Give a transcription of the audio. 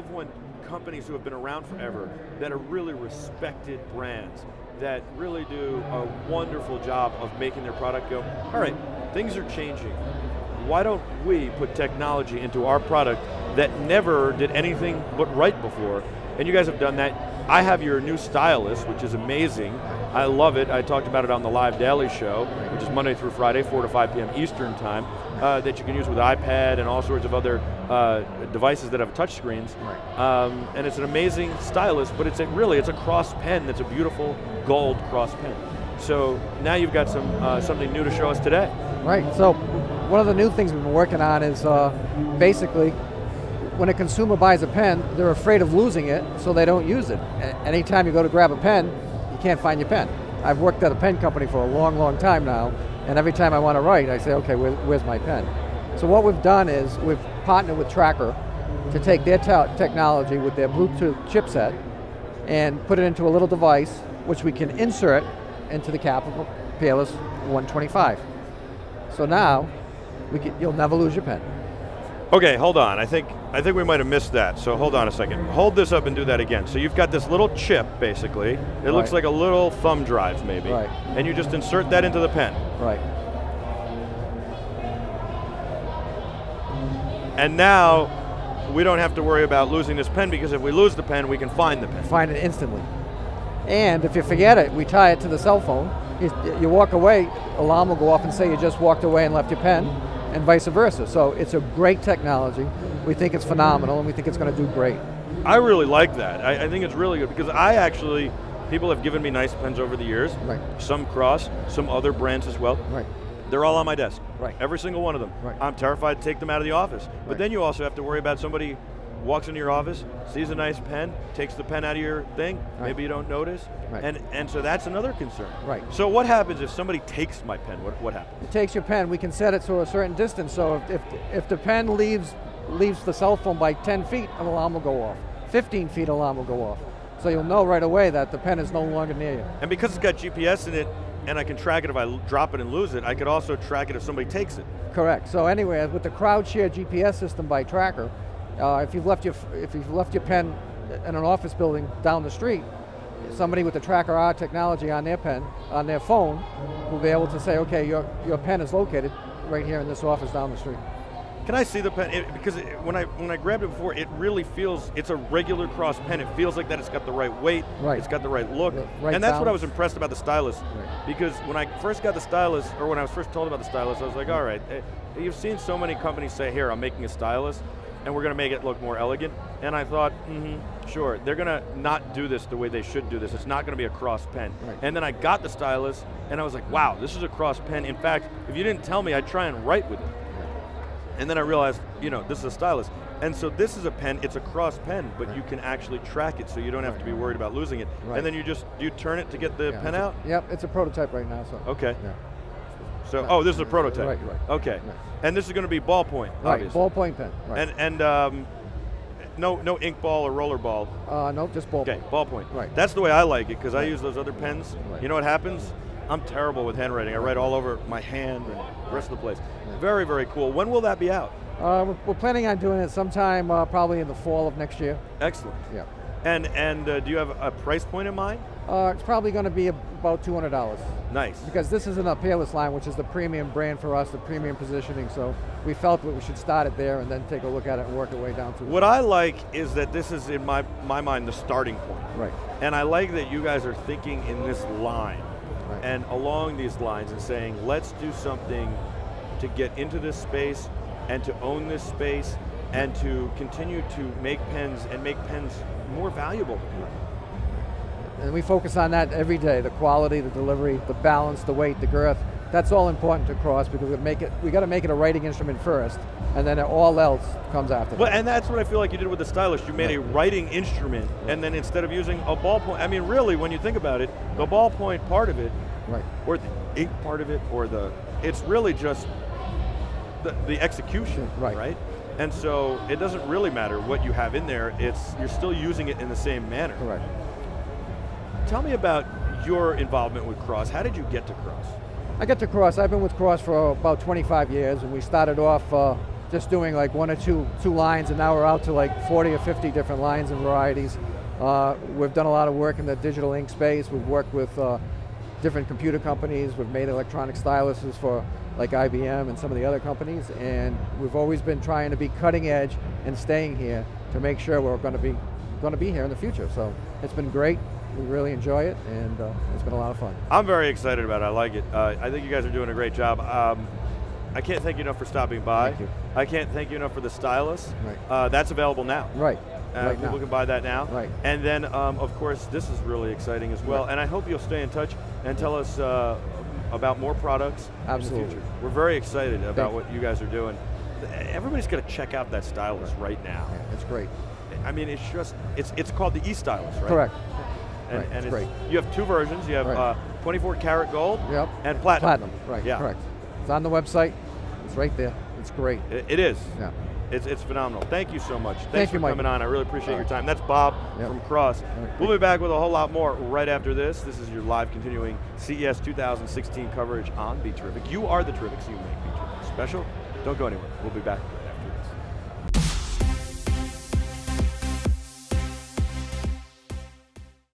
love when companies who have been around forever, that are really respected brands, that really do a wonderful job of making their product go, all right, things are changing. Why don't we put technology into our product that never did anything but right before? And you guys have done that. I have your new stylus, which is amazing. I love it. I talked about it on the Live Daily Show, which is Monday through Friday, 4 to 5 p.m. Eastern time, that you can use with iPad and all sorts of other devices that have touch screens. And it's an amazing stylus, but it's a cross pen that's a beautiful gold cross pen. So now you've got something new to show us today. Right, so one of the new things we've been working on is basically, when a consumer buys a pen, they're afraid of losing it, so they don't use it. Anytime you go to grab a pen, you can't find your pen. I've worked at a pen company for a long, long time now, and every time I want to write, I say, okay, where's my pen? So what we've done is we've partnered with TrackR to take their technology with their Bluetooth chipset and put it into a little device which we can insert into the cap of a Peerless 125. So now, you'll never lose your pen. Okay, hold on. I think we might have missed that, so hold on a second. Hold this up and do that again. So you've got this little chip, basically. It looks like a little thumb drive, maybe. Right. And you just insert that into the pen. Right. And now, we don't have to worry about losing this pen, because if we lose the pen, we can find the pen. Find it instantly. And if you forget it, we tie it to the cell phone. You walk away, alarm will go off and say you just walked away and left your pen, and vice versa. So it's a great technology. We think it's phenomenal, and we think it's going to do great. I really like that. I think it's really good, because people have given me nice pens over the years. Right. Some Cross, some other brands as well. Right. They're all on my desk. Right. Every single one of them. Right. I'm terrified to take them out of the office. But then you also have to worry about somebody walks into your office, sees a nice pen, takes the pen out of your thing, maybe you don't notice, and so that's another concern. Right. So what happens if somebody takes my pen? What happens? It takes your pen, we can set it to a certain distance, so if the pen leaves the cell phone by 10 feet, an alarm will go off. 15 feet, an alarm will go off. So you'll know right away that the pen is no longer near you. And because it's got GPS in it, and I can track it if I drop it and lose it, I could also track it if somebody takes it. Correct. So anyway, with the CrowdShare GPS system by TrackR, if you've left your pen in an office building down the street, somebody with the TrackR technology on their pen, on their phone, will be able to say, okay, your pen is located right here in this office down the street. Can I see the pen? Because when I grabbed it before, it really feels, it's a regular cross pen. It feels like that it's got the right weight, it's got the right look. Right and that's balance. what I was impressed about the stylus. Right. Because when I first got the stylus, or when I was first told about the stylus, I was like, all right, you've seen so many companies say, here, I'm making a stylus, and we're going to make it look more elegant. And I thought, sure, they're going to not do this the way they should do this. It's not going to be a cross pen. Right. And then I got the stylus, and I was like, wow, this is a cross pen. In fact, if you didn't tell me, I'd try and write with it. And then I realized, this is a stylus. And so this is a pen, it's a cross pen, but you can actually track it, so you don't have to be worried about losing it. Right. And then you turn it to get the pen out? Yep, it's a prototype right now. So. Okay. Yeah. So, this is a prototype. Right. Okay. Right. And this is going to be ballpoint, obviously. Ballpoint pen. Right. And no ink ball or roller ball. No, just ballpoint. Okay, ballpoint. Right. That's the way I like it, because I use those other pens. Right. You know what happens? I'm terrible with handwriting. I write all over my hand and the rest of the place. Very, very cool. When will that be out? We're planning on doing it sometime probably in the fall of next year. Excellent. Yeah. And do you have a price point in mind? It's probably going to be about $200. Nice. Because this isn't a Peerless line, which is the premium brand for us, the premium positioning, so we felt that we should start it there and then take a look at it and work our way down to it. What I like is that this is, in my mind, the starting point. Right. And I like that you guys are thinking in this line and along these lines and saying, let's do something to get into this space and to own this space and to continue to make pens and make pens more valuable. And we focus on that every day, the quality, the delivery, the balance, the weight, the girth. That's all important to Cross, because we got to make it a writing instrument first, and then all else comes after that. Well, and that's what I feel like you did with the stylus. You made a writing instrument, and then instead of using a ballpoint, I mean, really, when you think about it, the ballpoint part of it, or the ink part of it, or it's really just the execution, right? And so it doesn't really matter what you have in there. You're still using it in the same manner. Correct. Tell me about your involvement with Cross. How did you get to Cross? I got to Cross. I've been with Cross for about 25 years, and we started off just doing like 1 or 2 lines, and now we're out to like 40 or 50 different lines and varieties. We've done a lot of work in the digital ink space. We've worked with different computer companies. We've made electronic styluses for like IBM and some of the other companies, and we've always been trying to be cutting edge and staying here to make sure we're going to be here in the future. So it's been great. We really enjoy it, and it's been a lot of fun. I'm very excited about it. I like it. I think you guys are doing a great job. I can't thank you enough for stopping by. Thank you. I can't thank you enough for the stylus. Right. That's available now. Right. People can buy that now. Right. And then, of course, this is really exciting as well. Right. And I hope you'll stay in touch and tell us about more products Absolutely. in the future. We're very excited about what you guys are doing. Everybody's got to check out that stylus right now. Yeah, it's great. I mean, it's just, it's called the E-Stylus, right? Correct. And, it's great. You have 2 versions. You have Right. 24 karat gold Yep. and platinum. Platinum, right, Yeah. correct. It's on the website. It's right there. It's great. It is. Yeah. It's phenomenal. Thank you so much. Thanks Thank for you, Mike. coming on. I really appreciate your time. That's Bob from Cross. Right. We'll be back with a whole lot more right after this. This is your live continuing CES 2016 coverage on BeTerrific. You are the Terrific, so you make BeTerrific special. Don't go anywhere. We'll be back.